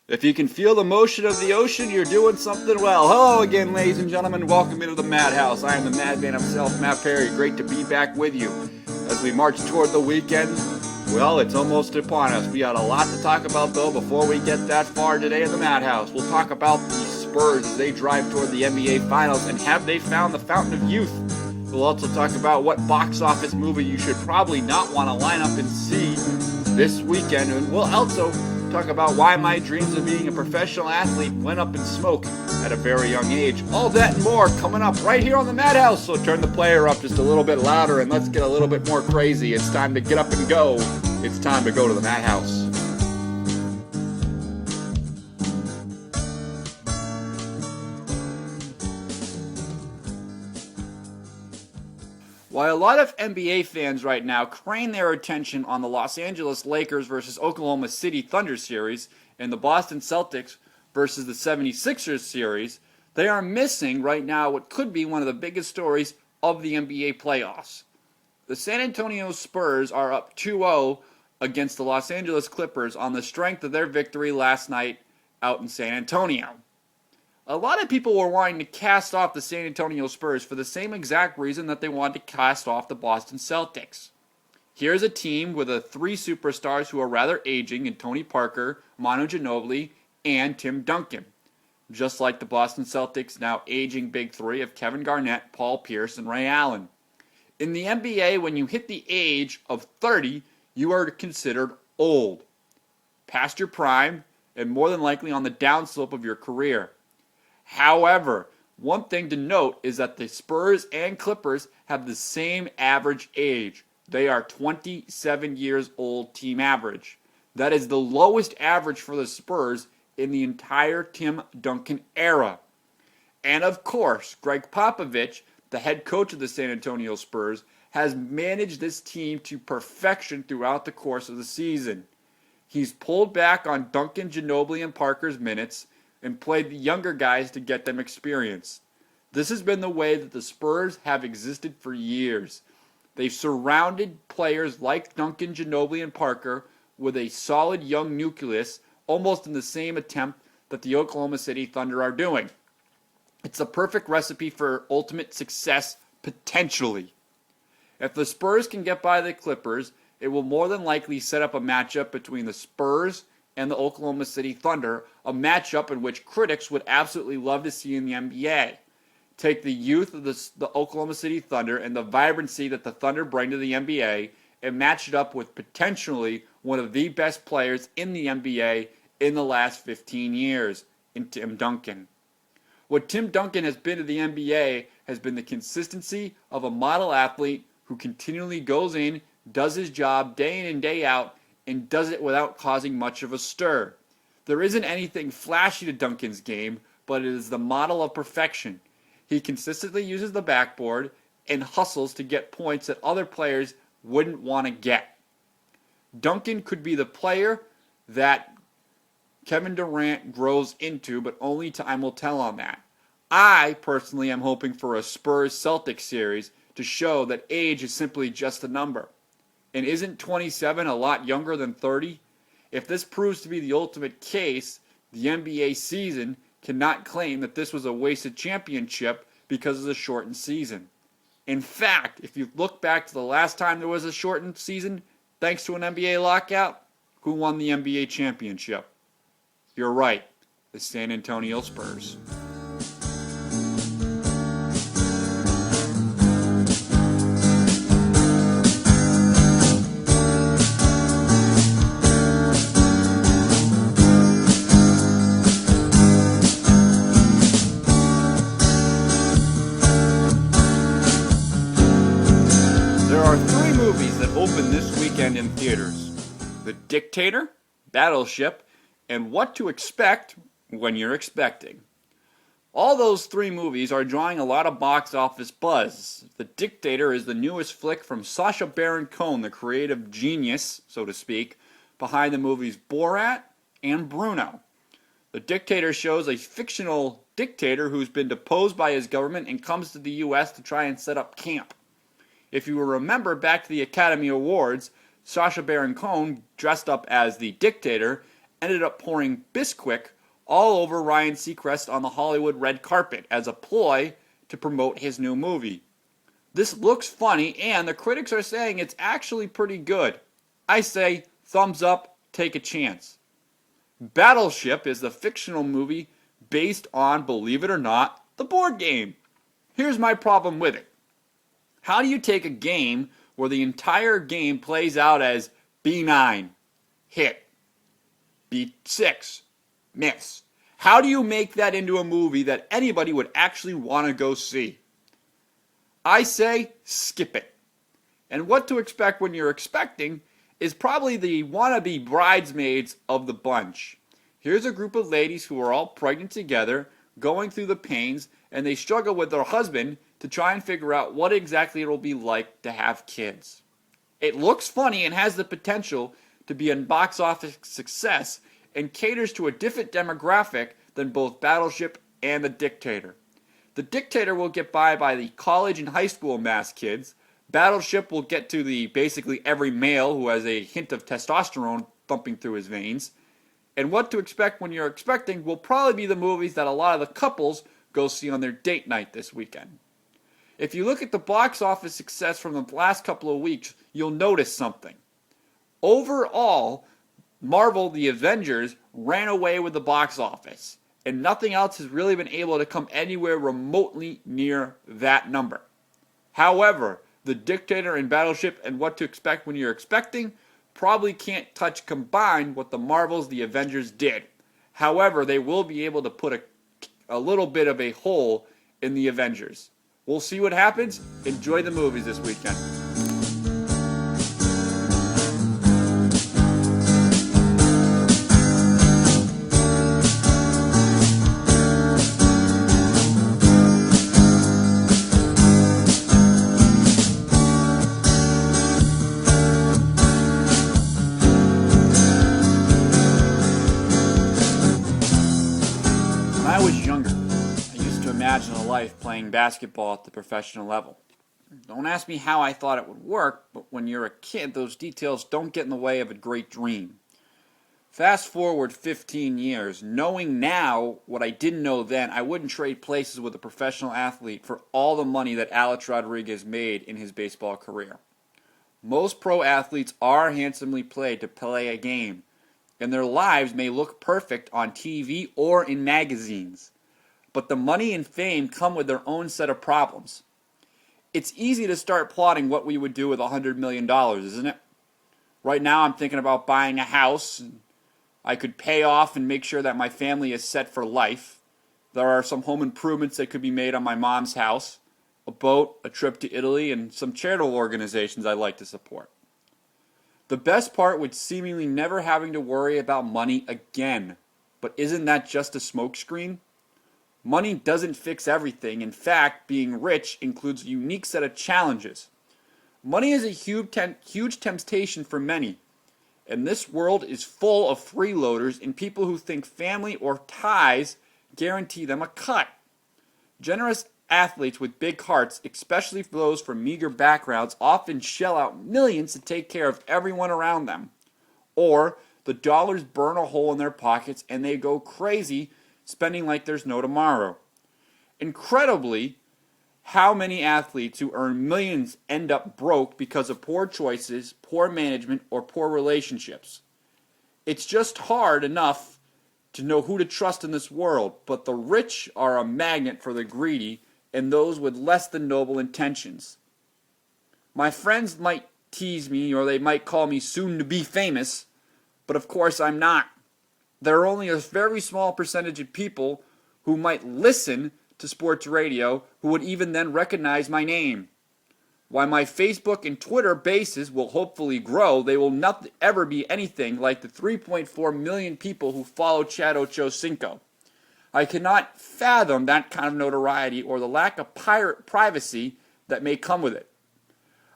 If you can feel the motion of the ocean, you're doing something well. Hello again, ladies and gentlemen. Welcome into the Madhouse. I am the madman himself, Matt Perry. Great to be back with you as we march toward the weekend. Well, it's almost upon us. We got a lot to talk about, though, before we get that far today in the Madhouse. We'll talk about the Spurs as they drive toward the NBA Finals, and have they found the fountain of youth? We'll also talk about what box office movie you should probably not want to line up and see this weekend, and we'll also talk about why my dreams of being a professional athlete went up in smoke at a very young age. All that and more coming up right here on the Madhouse. So turn the player up just a little bit louder and let's get a little bit more crazy. It's time to get up and go. It's time to go to the Madhouse. While a lot of NBA fans right now crane their attention on the Los Angeles Lakers versus Oklahoma City Thunder series and the Boston Celtics versus the 76ers series, they are missing right now what could be one of the biggest stories of the NBA playoffs. The San Antonio Spurs are up 2-0 against the Los Angeles Clippers on the strength of their victory last night out in San Antonio. A lot of people were wanting to cast off the San Antonio Spurs for the same exact reason that they wanted to cast off the Boston Celtics. Here's a team with three superstars who are rather aging in Tony Parker, Manu Ginobili, and Tim Duncan. Just like the Boston Celtics' now aging big three of Kevin Garnett, Paul Pierce, and Ray Allen. In the NBA, when you hit the age of 30, you are considered old, past your prime, and more than likely on the downslope of your career. However, one thing to note is that the Spurs and Clippers have the same average age. They are 27 years old team average. That is the lowest average for the Spurs in the entire Tim Duncan era. And of course, Greg Popovich, the head coach of the San Antonio Spurs, has managed this team to perfection throughout the course of the season. He's pulled back on Duncan, Ginobili, and Parker's minutes and played the younger guys to get them experience. This has been the way that the Spurs have existed for years. They've surrounded players like Duncan, Ginobili, and Parker with a solid young nucleus, almost in the same attempt that the Oklahoma City Thunder are doing. It's a perfect recipe for ultimate success, potentially. If the Spurs can get by the Clippers, it will more than likely set up a matchup between the Spurs and the Oklahoma City Thunder, a matchup in which critics would absolutely love to see in the NBA. Take the youth of the Oklahoma City Thunder and the vibrancy that the Thunder bring to the NBA and match it up with potentially one of the best players in the NBA in the last 15 years, in Tim Duncan. What Tim Duncan has been to the NBA has been the consistency of a model athlete who continually goes in, does his job day in and day out, and does it without causing much of a stir. There isn't anything flashy to Duncan's game, but it is the model of perfection. He consistently uses the backboard and hustles to get points that other players wouldn't want to get. Duncan could be the player that Kevin Durant grows into, but only time will tell on that. I personally am hoping for a Spurs-Celtics series to show that age is simply just a number. And isn't 27 a lot younger than 30? If this proves to be the ultimate case, the NBA season cannot claim that this was a wasted championship because of the shortened season. In fact, if you look back to the last time there was a shortened season, thanks to an NBA lockout, who won the NBA championship? You're right, the San Antonio Spurs. Open this weekend in theaters: The Dictator, Battleship, and What to Expect When You're Expecting. All those three movies are drawing a lot of box office buzz. The Dictator is the newest flick from Sacha Baron Cohen, the creative genius, so to speak, behind the movies Borat and Bruno. The Dictator shows a fictional dictator who's been deposed by his government and comes to the U.S. to try and set up camp. If you will remember back to the Academy Awards, Sacha Baron Cohen dressed up as the dictator ended up pouring Bisquick all over Ryan Seacrest on the Hollywood red carpet as a ploy to promote his new movie. This looks funny, and the critics are saying it's actually pretty good. I say, thumbs up, take a chance. Battleship is the fictional movie based on, believe it or not, the board game. Here's my problem with it. How do you take a game where the entire game plays out as B9, hit, B6, miss? How do you make that into a movie that anybody would actually want to go see? I say skip it. And what to expect when you're expecting is probably the wannabe bridesmaids of the bunch. Here's a group of ladies who are all pregnant together, going through the pains, and they struggle with their husband to try and figure out what exactly it'll be like to have kids. It looks funny and has the potential to be a box office success and caters to a different demographic than both Battleship and The Dictator. The Dictator will get by the college and high school mass kids. Battleship will get to the basically every male who has a hint of testosterone thumping through his veins. And what to expect when you're expecting will probably be the movies that a lot of the couples go see on their date night this weekend. If you look at the box office success from the last couple of weeks, you'll notice something. Overall, Marvel, the Avengers, ran away with the box office, and nothing else has really been able to come anywhere remotely near that number. However, The Dictator and Battleship and What to Expect When You're Expecting probably can't touch combined what the Marvels, the Avengers did. However, they will be able to put a little bit of a hole in the Avengers. We'll see what happens. Enjoy the movies this weekend. When I was younger, I used to imagine a life playing basketball at the professional level. Don't ask me how I thought it would work, but when you're a kid, those details don't get in the way of a great dream. Fast forward 15 years, knowing now what I didn't know then, I wouldn't trade places with a professional athlete for all the money that Alex Rodriguez made in his baseball career. Most pro athletes are handsomely paid to play a game, and their lives may look perfect on TV or in magazines. But the money and fame come with their own set of problems. It's easy to start plotting what we would do with $100 million, isn't it? Right now I'm thinking about buying a house. I could pay off and make sure that my family is set for life. There are some home improvements that could be made on my mom's house, a boat, a trip to Italy, and some charitable organizations I'd like to support. The best part was seemingly never having to worry about money again. But isn't that just a smokescreen? Money doesn't fix everything. In fact, being rich includes a unique set of challenges. Money is a huge temptation for many. And this world is full of freeloaders and people who think family or ties guarantee them a cut. Generous athletes with big hearts, especially for those from meager backgrounds, often shell out millions to take care of everyone around them. Or the dollars burn a hole in their pockets and they go crazy, spending like there's no tomorrow. Incredibly, how many athletes who earn millions end up broke because of poor choices, poor management, or poor relationships? It's just hard enough to know who to trust in this world, but the rich are a magnet for the greedy and those with less than noble intentions. My friends might tease me or they might call me soon to be famous, but of course I'm not. There are only a very small percentage of people who might listen to sports radio who would even then recognize my name. While my Facebook and Twitter bases will hopefully grow, they will not ever be anything like the 3.4 million people who follow Chad Ochocinco. I cannot fathom that kind of notoriety or the lack of privacy that may come with it.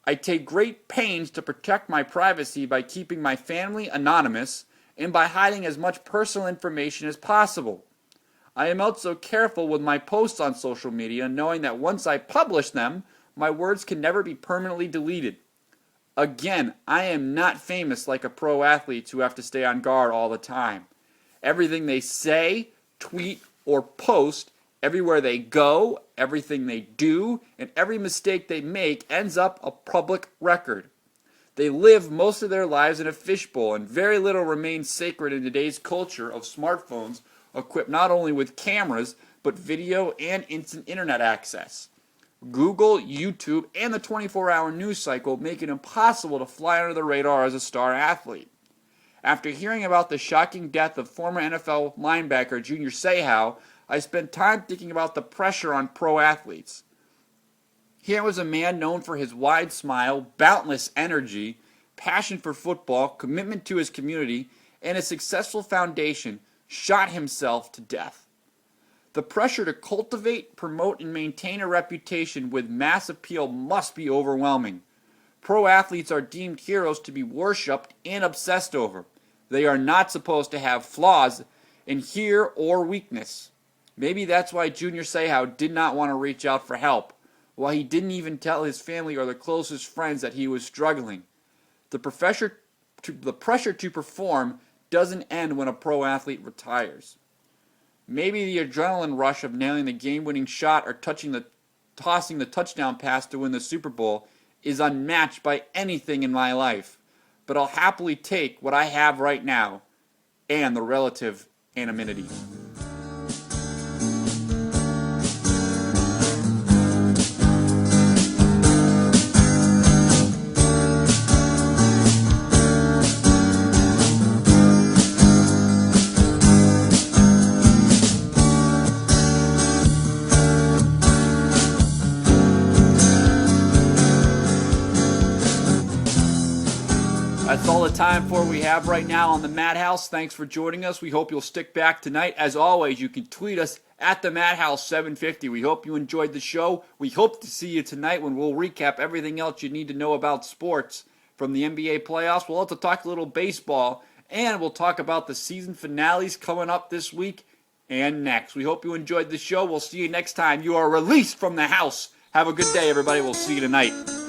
I take great pains to protect my privacy by keeping my family anonymous and by hiding as much personal information as possible. I am also careful with my posts on social media, knowing that once I publish them, my words can never be permanently deleted. Again, I am not famous like a pro athlete who have to stay on guard all the time. Everything they say, tweet, or post, everywhere they go, everything they do, and every mistake they make ends up a public record. They live most of their lives in a fishbowl, and very little remains sacred in today's culture of smartphones equipped not only with cameras, but video and instant internet access. Google, YouTube, and the 24-hour news cycle make it impossible to fly under the radar as a star athlete. After hearing about the shocking death of former NFL linebacker Junior Seau, I spent time thinking about the pressure on pro athletes. Here was a man known for his wide smile, boundless energy, passion for football, commitment to his community, and a successful foundation, shot himself to death. The pressure to cultivate, promote, and maintain a reputation with mass appeal must be overwhelming. Pro athletes are deemed heroes to be worshipped and obsessed over. They are not supposed to have flaws in here or weakness. Maybe that's why Junior Seau did not want to reach out for help, why he didn't even tell his family or the closest friends that he was struggling. The pressure to perform doesn't end when a pro athlete retires. Maybe the adrenaline rush of nailing the game-winning shot or tossing the touchdown pass to win the Super Bowl is unmatched by anything in my life. But I'll happily take what I have right now and the relative anonymity. That's all the time for we have right now on the Madhouse. Thanks for joining us. We hope you'll stick back tonight. As always, you can tweet us at the Madhouse750. We hope you enjoyed the show. We hope to see you tonight when we'll recap everything else you need to know about sports from the NBA playoffs. We'll also talk a little baseball, and we'll talk about the season finales coming up this week and next. We hope you enjoyed the show. We'll see you next time. You are released from the house. Have a good day, everybody. We'll see you tonight.